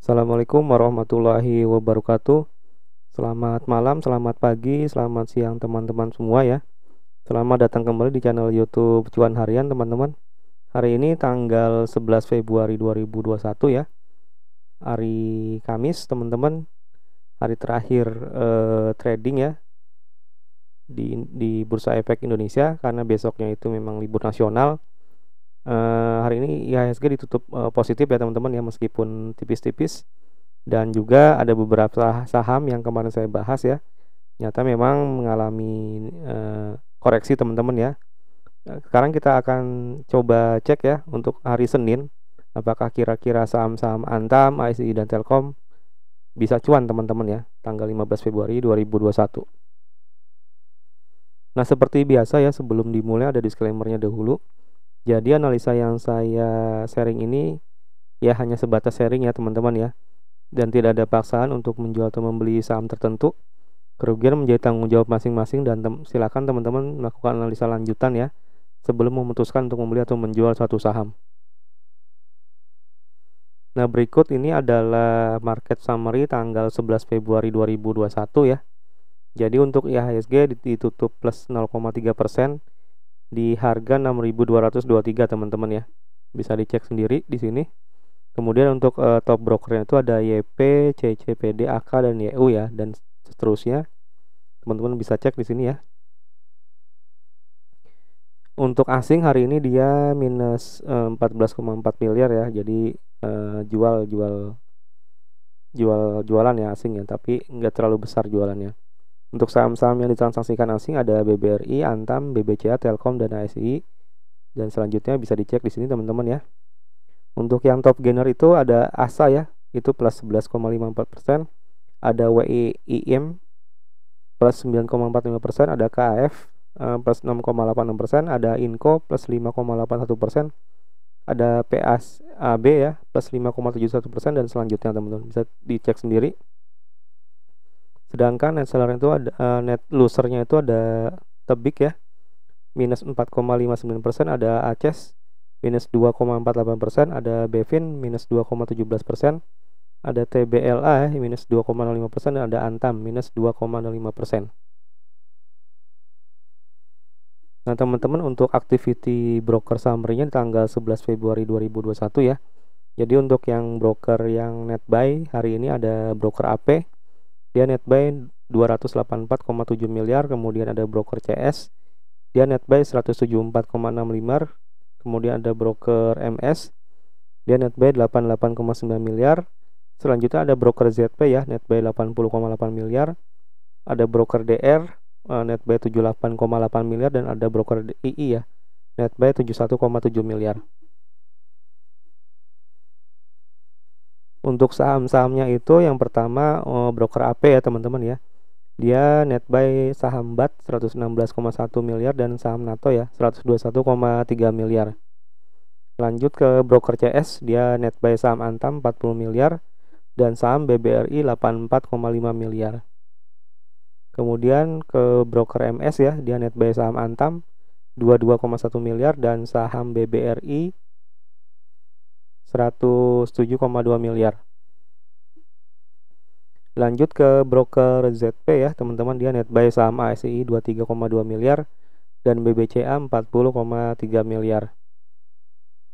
Assalamualaikum warahmatullahi wabarakatuh. Selamat malam, selamat pagi, selamat siang teman-teman semua ya. Selamat datang kembali di channel YouTube Cuan Harian teman-teman. Hari ini tanggal 11 Februari 2021 ya. Hari Kamis teman-teman. Hari terakhir trading ya di Bursa Efek Indonesia karena besoknya itu memang libur nasional. Hari ini IHSG ditutup positif ya teman-teman ya, meskipun tipis-tipis. Dan juga ada beberapa saham yang kemarin saya bahas ya, nyata memang mengalami koreksi teman-teman ya. Sekarang kita akan coba cek ya untuk hari Senin, apakah kira-kira saham-saham Antam, ASI dan Telkom bisa cuan teman-teman ya, tanggal 15 Februari 2021. Nah, seperti biasa ya, sebelum dimulai ada disclaimer-nya dahulu. Jadi analisa yang saya sharing ini ya hanya sebatas sharing ya teman-teman ya, dan tidak ada paksaan untuk menjual atau membeli saham tertentu. Kerugian menjadi tanggung jawab masing-masing dan silakan teman-teman melakukan analisa lanjutan ya sebelum memutuskan untuk membeli atau menjual suatu saham. Nah, berikut ini adalah market summary tanggal 11 Februari 2021 ya. Jadi untuk IHSG ditutup plus 0,3% di harga 6.223 teman-teman ya. Bisa dicek sendiri di sini. Kemudian untuk top brokernya itu ada YP, CCPD, AK dan YU ya, dan seterusnya. Teman-teman bisa cek di sini ya. Untuk asing hari ini dia minus 14,4 miliar ya. Jadi jualan ya asing ya, tapi nggak terlalu besar jualannya. Untuk saham-saham yang ditransaksikan asing ada BBRI, Antam, BBCA, Telkom dan ASI. Dan selanjutnya bisa dicek di sini teman-teman ya. Untuk yang top gainer itu ada ASA ya, itu plus 11,54%. Ada WIIM plus 9,45%, ada KAF plus 6,86%, ada INCO plus 5,81%, ada PASAB ya plus 5,71%, dan selanjutnya teman-teman bisa dicek sendiri. Sedangkan net seller itu ada net losernya itu ada Tebik ya minus 4,59%, ada ACES minus 2,48%, ada Bevin minus 2,17%, ada TBLA minus 2,05%, dan ada Antam minus 2,05%. Nah teman-teman, untuk activity broker summary-nya tanggal 11 Februari 2021 ya. Jadi untuk yang broker yang net buy hari ini ada broker AP, dia net buy 284,7 miliar. Kemudian ada broker CS, dia net buy 174,6 miliar. Kemudian ada broker MS, dia net buy 88,9 miliar. Selanjutnya ada broker ZP ya, net buy 80,8 miliar. Ada broker DR net buy 78,8 miliar, dan ada broker II ya, net buy 71,7 miliar. Untuk saham-sahamnya itu yang pertama broker AP ya teman-teman ya. Dia net buy saham BAT 116,1 miliar dan saham NATO ya 121,3 miliar. Lanjut ke broker CS, dia net buy saham Antam 40 miliar dan saham BBRI 84,5 miliar. Kemudian ke broker MS ya, dia net buy saham Antam 22,1 miliar dan saham BBRI 107,2 miliar. Lanjut ke broker ZP ya teman-teman, dia net buy saham ASI 23,2 miliar dan BBCA 40,3 miliar.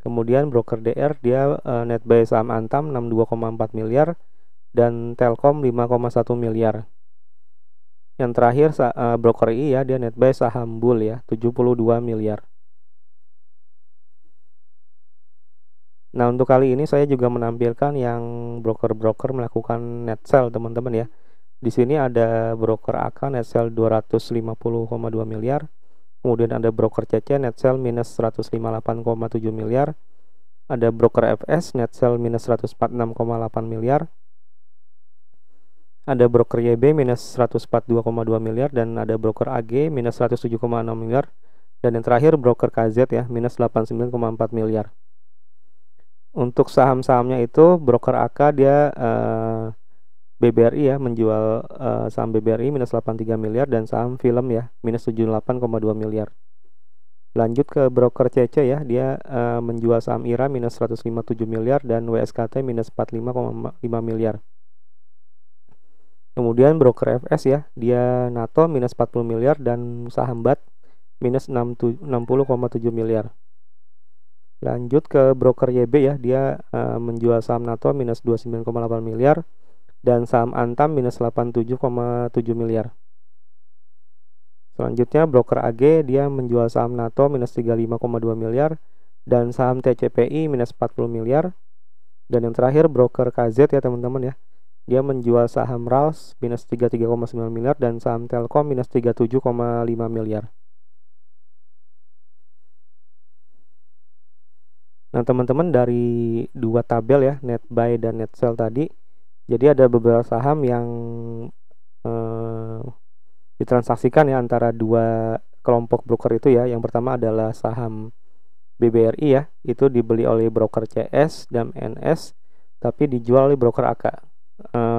Kemudian broker DR dia net buy saham Antam 62,4 miliar dan Telkom 5,1 miliar. Yang terakhir broker I ya, dia net buy saham Bull ya 72 miliar. Nah, untuk kali ini saya juga menampilkan yang broker-broker melakukan net sell teman-teman ya. Di sini ada broker AK net sell 250,2 miliar. Kemudian ada broker CC net sell minus 158,7 miliar. Ada broker FS net sell minus 146,8 miliar. Ada broker YB minus 142,2 miliar dan ada broker AG minus 107,6 miliar. Dan yang terakhir broker KZ ya minus 89,4 miliar. Untuk saham-sahamnya itu broker AK dia BBRI ya menjual saham BBRI minus 83 miliar dan saham film ya minus 78,2 miliar. Lanjut ke broker CC ya, dia menjual saham IRA minus 157 miliar dan WSKT minus 45,5 miliar. Kemudian broker FS ya, dia NATO minus 40 miliar dan saham BAT minus 60,7 miliar. Lanjut ke broker YB ya, dia menjual saham NATO minus 29,8 miliar dan saham Antam minus 87,7 miliar. Selanjutnya broker AG dia menjual saham NATO minus 35,2 miliar dan saham TCPI minus 40 miliar. Dan yang terakhir broker KZ ya teman-teman ya, dia menjual saham RALS minus 33,9 miliar dan saham Telkom minus 37,5 miliar. Nah teman-teman, dari dua tabel ya, net buy dan net sell tadi, jadi ada beberapa saham yang ditransaksikan ya antara dua kelompok broker itu ya. Yang pertama adalah saham BBRI ya, itu dibeli oleh broker CS dan NS tapi dijual oleh broker AK.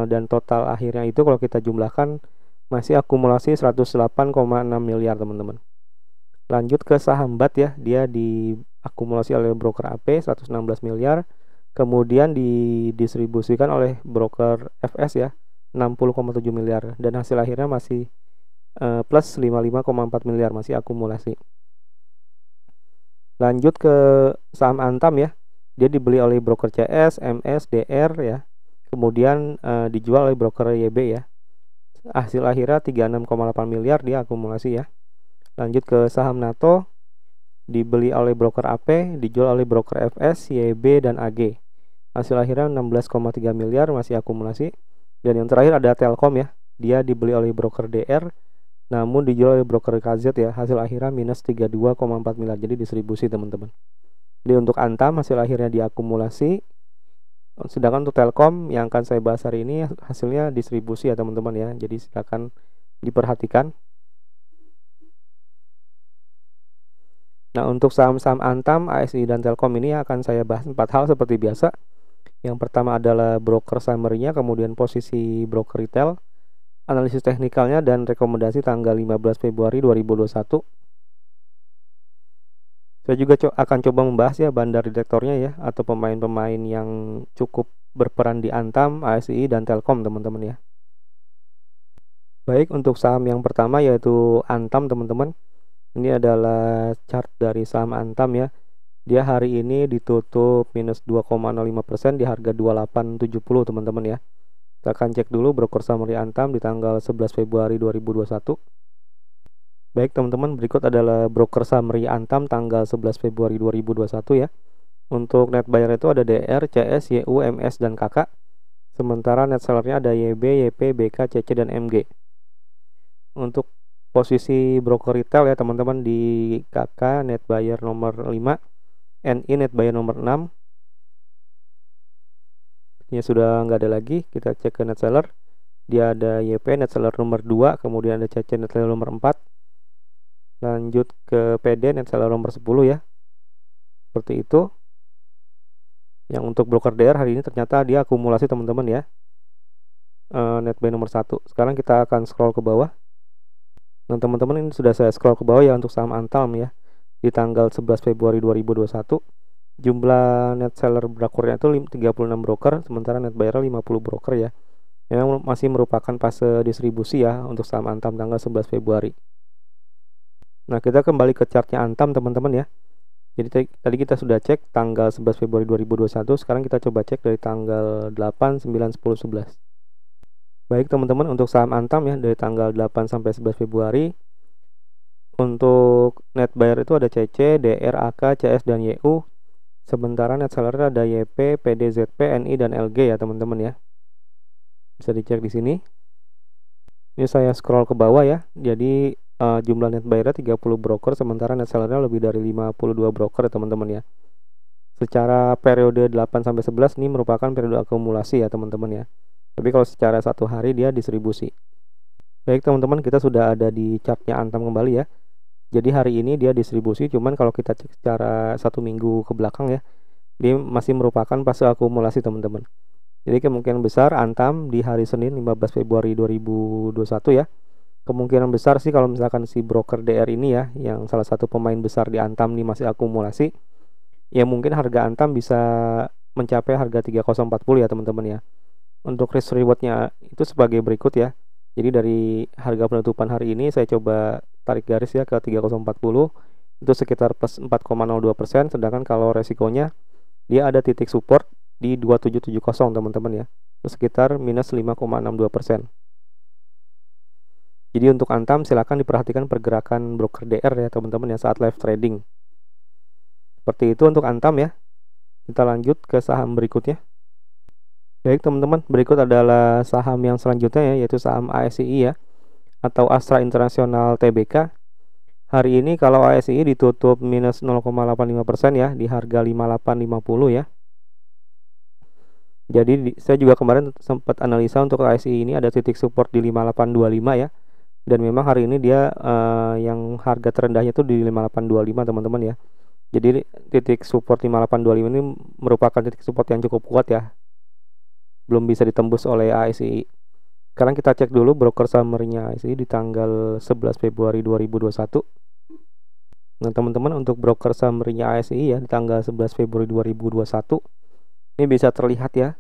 Dan total akhirnya itu kalau kita jumlahkan masih akumulasi 108,6 miliar teman-teman. Lanjut ke saham BAT ya, dia diakumulasi oleh broker AP 116 miliar, kemudian didistribusikan oleh broker FS ya 60,7 miliar, dan hasil akhirnya masih plus 55,4 miliar, masih akumulasi. Lanjut ke saham Antam ya, dia dibeli oleh broker CS, MS, DR ya, kemudian dijual oleh broker YB ya. Hasil akhirnya 36,8 miliar, dia akumulasi ya. Lanjut ke saham NATO, dibeli oleh broker AP, dijual oleh broker FS, YB dan AG. Hasil akhirnya 16,3 miliar, masih akumulasi. Dan yang terakhir ada Telkom ya, dia dibeli oleh broker DR namun dijual oleh broker KZ ya. Hasil akhirnya minus 32,4 miliar, jadi distribusi teman-teman. Jadi untuk Antam hasil akhirnya diakumulasi, sedangkan untuk Telkom yang akan saya bahas hari ini hasilnya distribusi ya teman-teman ya. Jadi silakan diperhatikan. Nah untuk saham-saham Antam, ASI dan Telkom ini akan saya bahas 4 hal seperti biasa. Yang pertama adalah broker summary-nya, kemudian posisi broker retail, analisis teknikalnya, dan rekomendasi tanggal 15 Februari 2021. Saya juga akan coba membahas ya bandar direktornya ya, atau pemain-pemain yang cukup berperan di Antam, ASI dan Telkom teman-teman ya. Baik, untuk saham yang pertama yaitu Antam teman-teman. Ini adalah chart dari saham Antam ya. Dia hari ini ditutup minus 2,05% di harga 2870 teman-teman ya. Kita akan cek dulu broker summary Antam di tanggal 11 Februari 2021. Baik teman-teman, berikut adalah broker summary Antam tanggal 11 Februari 2021 ya. Untuk net buyer itu ada DR, CS, YU, MS, dan KK. Sementara net sellernya ada YB, YP, BK, CC, dan MG. Untuk posisi broker retail ya teman-teman, di KK net buyer nomor 5, NI net buyer nomor 6. Ini sudah nggak ada lagi. Kita cek ke net seller, dia ada YP net seller nomor 2, kemudian ada CC net seller nomor 4. Lanjut ke PD net seller nomor 10 ya, seperti itu. Yang untuk broker DR hari ini ternyata dia akumulasi teman-teman ya, net buy nomor 1. Sekarang kita akan scroll ke bawah. Nah teman-teman, ini sudah saya scroll ke bawah ya untuk saham Antam ya, di tanggal 11 Februari 2021. Jumlah net seller brokernya itu 36 broker, sementara net buyer 50 broker ya. Yang masih merupakan fase distribusi ya untuk saham Antam tanggal 11 Februari. Nah, kita kembali ke chartnya Antam teman-teman ya. Jadi tadi kita sudah cek tanggal 11 Februari 2021, sekarang kita coba cek dari tanggal 8, 9, 10, 11. Baik teman-teman, untuk saham Antam ya dari tanggal 8 sampai 11 Februari. Untuk net buyer itu ada CC, DR, AK, CS, dan YU. Sementara net seller ada YP, PD, ZP, NI, dan LG ya teman-teman ya. Bisa dicek di sini. Ini saya scroll ke bawah ya. Jadi jumlah net buyer 30 broker, sementara net sellernya lebih dari 52 broker ya teman-teman ya. Secara periode 8 sampai 11 ini merupakan periode akumulasi ya teman-teman ya. Tapi kalau secara satu hari dia distribusi. Baik teman-teman, kita sudah ada di chartnya Antam kembali ya. Jadi hari ini dia distribusi, cuman kalau kita cek secara 1 minggu ke belakang ya, dia masih merupakan fase akumulasi teman-teman. Jadi kemungkinan besar Antam di hari Senin 15 Februari 2021 ya, Kemungkinan besar sih kalau misalkan si broker DR ini ya, yang salah satu pemain besar di Antam nih masih akumulasi, ya mungkin harga Antam bisa mencapai harga 3040 ya teman-teman ya. Untuk risk rewardnya itu sebagai berikut ya. Jadi dari harga penutupan hari ini saya coba tarik garis ya ke 3040, itu sekitar plus 4,02%, sedangkan kalau resikonya dia ada titik support di 2770 teman-teman ya, itu sekitar minus 5,62%. Jadi untuk Antam silakan diperhatikan pergerakan broker DR ya teman-teman ya saat live trading. Seperti itu untuk Antam ya. Kita lanjut ke saham berikutnya. Baik teman-teman, berikut adalah saham yang selanjutnya ya, yaitu saham ASII ya, atau Astra International Tbk. Hari ini kalau ASII ditutup minus 0,85% ya, di harga 5850 ya. Jadi saya juga kemarin sempat analisa untuk ASII ini ada titik support di 5825 ya. Dan memang hari ini dia yang harga terendahnya itu di 5825 teman-teman ya. Jadi titik support 5825 ini merupakan titik support yang cukup kuat ya, belum bisa ditembus oleh ASI. Sekarang kita cek dulu broker summary-nya ASI di tanggal 11 Februari 2021. Nah teman-teman, untuk broker summary-nya ASI ya di tanggal 11 Februari 2021 ini bisa terlihat ya,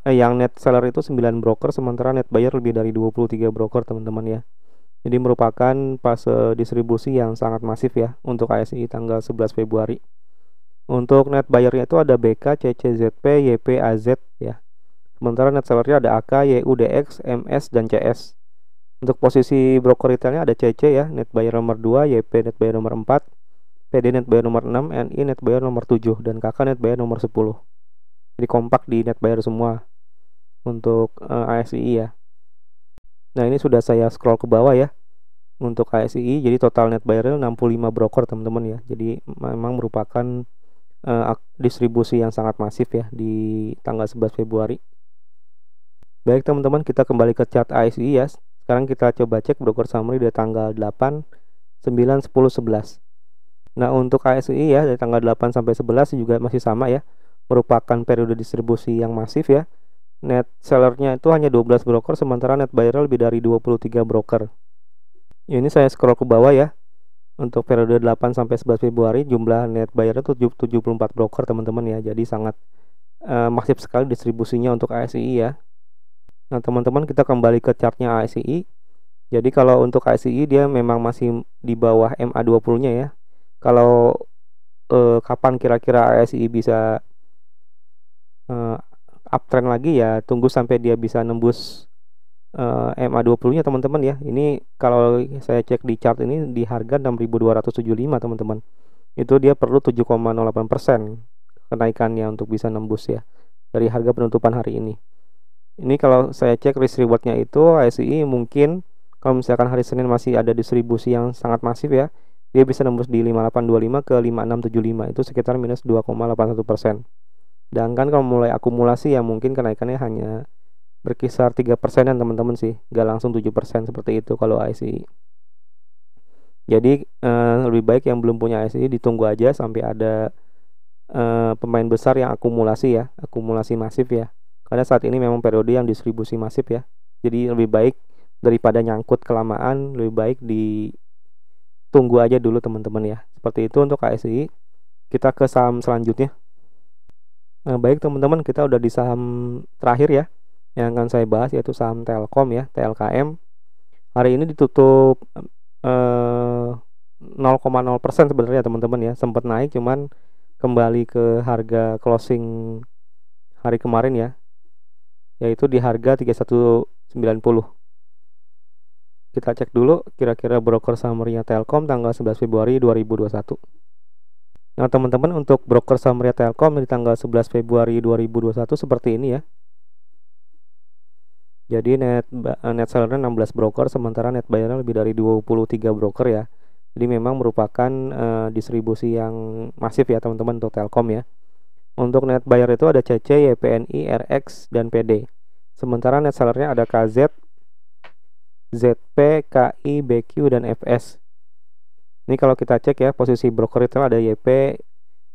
yang net seller itu 9 broker, sementara net buyer lebih dari 23 broker teman-teman ya. Jadi merupakan fase distribusi yang sangat masif ya untuk ASI tanggal 11 Februari. Untuk net buyer-nya itu ada BK, CCZP, YP, AZ ya. Sementara net sellernya ada AK, YU, DX, MS, dan CS. Untuk posisi broker retailnya ada CC ya, net buyer nomor 2, YP net buyer nomor 4, PD net buyer nomor 6, NI net buyer nomor 7, dan KK net buyer nomor 10. Jadi kompak di net buyer semua untuk ASI ya. Nah ini sudah saya scroll ke bawah ya untuk ASI. Jadi total net buyer 65 broker teman-teman ya. Jadi memang merupakan distribusi yang sangat masif ya di tanggal 11 Februari. Baik teman-teman, kita kembali ke chart ASI ya. Sekarang kita coba cek broker summary dari tanggal 8, 9, 10, 11. Nah untuk ASI ya dari tanggal 8 sampai 11 juga masih sama ya, merupakan periode distribusi yang masif ya. Net sellernya itu hanya 12 broker, sementara net buyer lebih dari 23 broker. Ini saya scroll ke bawah ya. Untuk periode 8 sampai 11 Februari jumlah net buyer itu 74 broker teman-teman ya. Jadi sangat masif sekali distribusinya untuk ASI ya. Nah teman-teman, kita kembali ke chartnya ASI. Jadi kalau untuk ASI dia memang masih di bawah MA20 nya ya. Kalau kapan kira-kira ASI bisa uptrend lagi ya, tunggu sampai dia bisa nembus MA20 nya teman-teman ya. Ini kalau saya cek di chart ini di harga 6.275 teman-teman. Itu dia perlu 7,08% kenaikannya untuk bisa nembus ya dari harga penutupan hari ini. Ini kalau saya cek risk rewardnya itu ASI mungkin kalau misalkan hari Senin masih ada distribusi yang sangat masif ya, dia bisa nembus di 5825 ke 5675, itu sekitar minus 2,81%. Sedangkan kalau mulai akumulasi ya mungkin kenaikannya hanya berkisar 3%-an teman-teman sih, nggak langsung 7% seperti itu kalau ASI. Jadi lebih baik yang belum punya ASI ditunggu aja sampai ada pemain besar yang akumulasi ya, akumulasi masif ya. Karena saat ini memang periode yang distribusi masif ya. Jadi lebih baik daripada nyangkut kelamaan, lebih baik ditunggu aja dulu teman-teman ya. Seperti itu untuk ASI. Kita ke saham selanjutnya. Nah, baik teman-teman, kita udah di saham terakhir ya yang akan saya bahas, yaitu saham Telkom ya, TLKM. Hari ini ditutup 0,0% sebenarnya teman-teman ya, sempat naik cuman kembali ke harga closing hari kemarin ya, yaitu di harga 3190. Kita cek dulu kira-kira broker summary-nya Telkom tanggal 11 Februari 2021. Nah teman-teman, untuk broker summary Telkom di tanggal 11 Februari 2021 seperti ini ya. Jadi net sellernya 16 broker, sementara net buyernya lebih dari 23 broker ya. Jadi memang merupakan distribusi yang masif ya teman-teman untuk Telkom ya. Untuk net buyer itu ada CC, YPNI, RX, dan PD. Sementara net sellernya ada KZ, ZP, KI, BQ, dan FS. Ini kalau kita cek ya, posisi broker retail ada YP,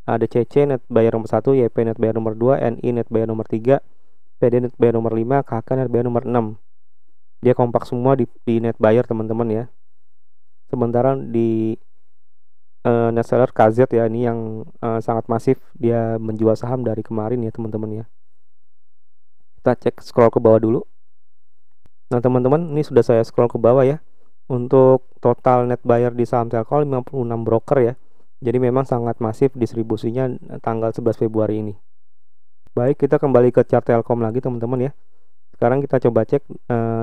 ada CC net buyer nomor 1, YP net buyer nomor 2, NI net buyer nomor 3, PD net buyer nomor 5, KK net buyer nomor 6. Dia kompak semua di net buyer teman-teman ya. Sementara di net seller KZ ya, ini yang sangat masif, dia menjual saham dari kemarin ya teman-teman ya. Kita cek scroll ke bawah dulu. Nah teman-teman, ini sudah saya scroll ke bawah ya. Untuk total net buyer di saham Telkom 56 broker ya. Jadi memang sangat masif distribusinya tanggal 11 Februari ini. Baik, kita kembali ke chart Telkom lagi teman-teman ya. Sekarang kita coba cek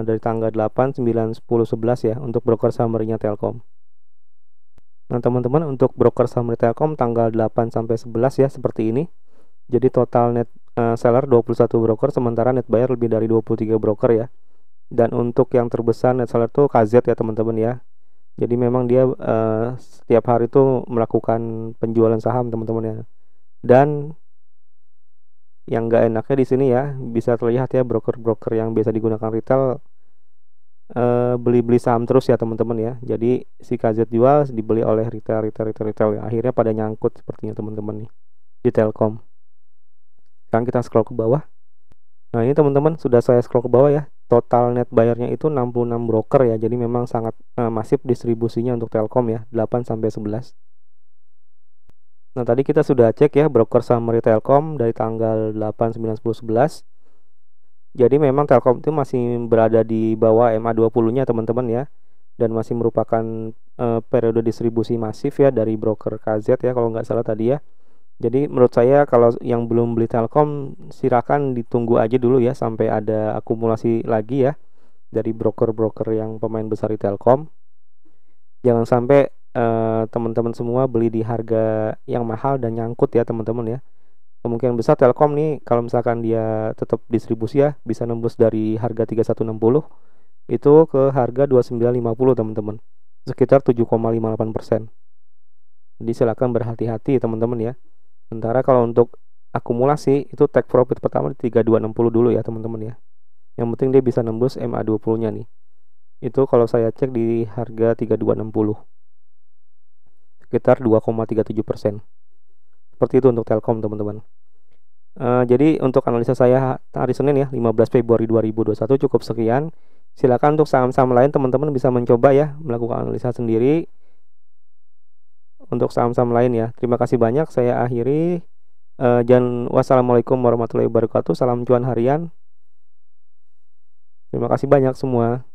dari tanggal 8, 9, 10, 11 ya untuk broker summary-nya Telkom. Nah teman-teman, untuk broker summary Telkom tanggal 8 sampai 11 ya seperti ini. Jadi total net seller 21 broker, sementara net buyer lebih dari 23 broker ya. Dan untuk yang terbesar net seller tuh KZ ya teman-teman ya. Jadi memang dia setiap hari itu melakukan penjualan saham teman-teman ya. Dan yang nggak enaknya di sini ya, bisa terlihat ya broker-broker yang biasa digunakan retail beli-beli saham terus ya teman-teman ya. Jadi si KZ jual dibeli oleh retail ya. Akhirnya pada nyangkut sepertinya teman-teman nih di Telkom. Sekarang kita scroll ke bawah. Nah ini teman-teman, sudah saya scroll ke bawah ya. Total net bayarnya itu 66 broker ya. Jadi memang sangat masif distribusinya untuk Telkom ya, 8 sampai 11. Nah, tadi kita sudah cek ya broker summary Telkom dari tanggal 8, 9, 10, 11. Jadi memang Telkom itu masih berada di bawah MA20-nya teman-teman ya. Dan masih merupakan periode distribusi masif ya dari broker KZ ya kalau nggak salah tadi ya. Jadi menurut saya kalau yang belum beli Telkom silakan ditunggu aja dulu ya sampai ada akumulasi lagi ya dari broker-broker yang pemain besar di Telkom. Jangan sampai teman-teman semua beli di harga yang mahal dan nyangkut ya teman-teman ya. Kemungkinan besar Telkom nih kalau misalkan dia tetap distribusi ya bisa nembus dari harga 3160 itu ke harga 2950 teman-teman. Sekitar 7,58%. Jadi silakan berhati-hati teman-teman ya. Sementara kalau untuk akumulasi itu take profit pertama di 3260 dulu ya teman-teman ya. Yang penting dia bisa nembus MA20-nya nih. Itu kalau saya cek di harga 3260. Sekitar 2,37%. Seperti itu untuk Telkom teman-teman. Jadi untuk analisa saya hari Senin ya 15 Februari 2021 cukup sekian. Silakan untuk saham-saham lain teman-teman bisa mencoba ya melakukan analisa sendiri untuk saham-saham lain ya. Terima kasih banyak, saya akhiri. Wassalamualaikum warahmatullahi wabarakatuh. Salam cuan harian. Terima kasih banyak semua.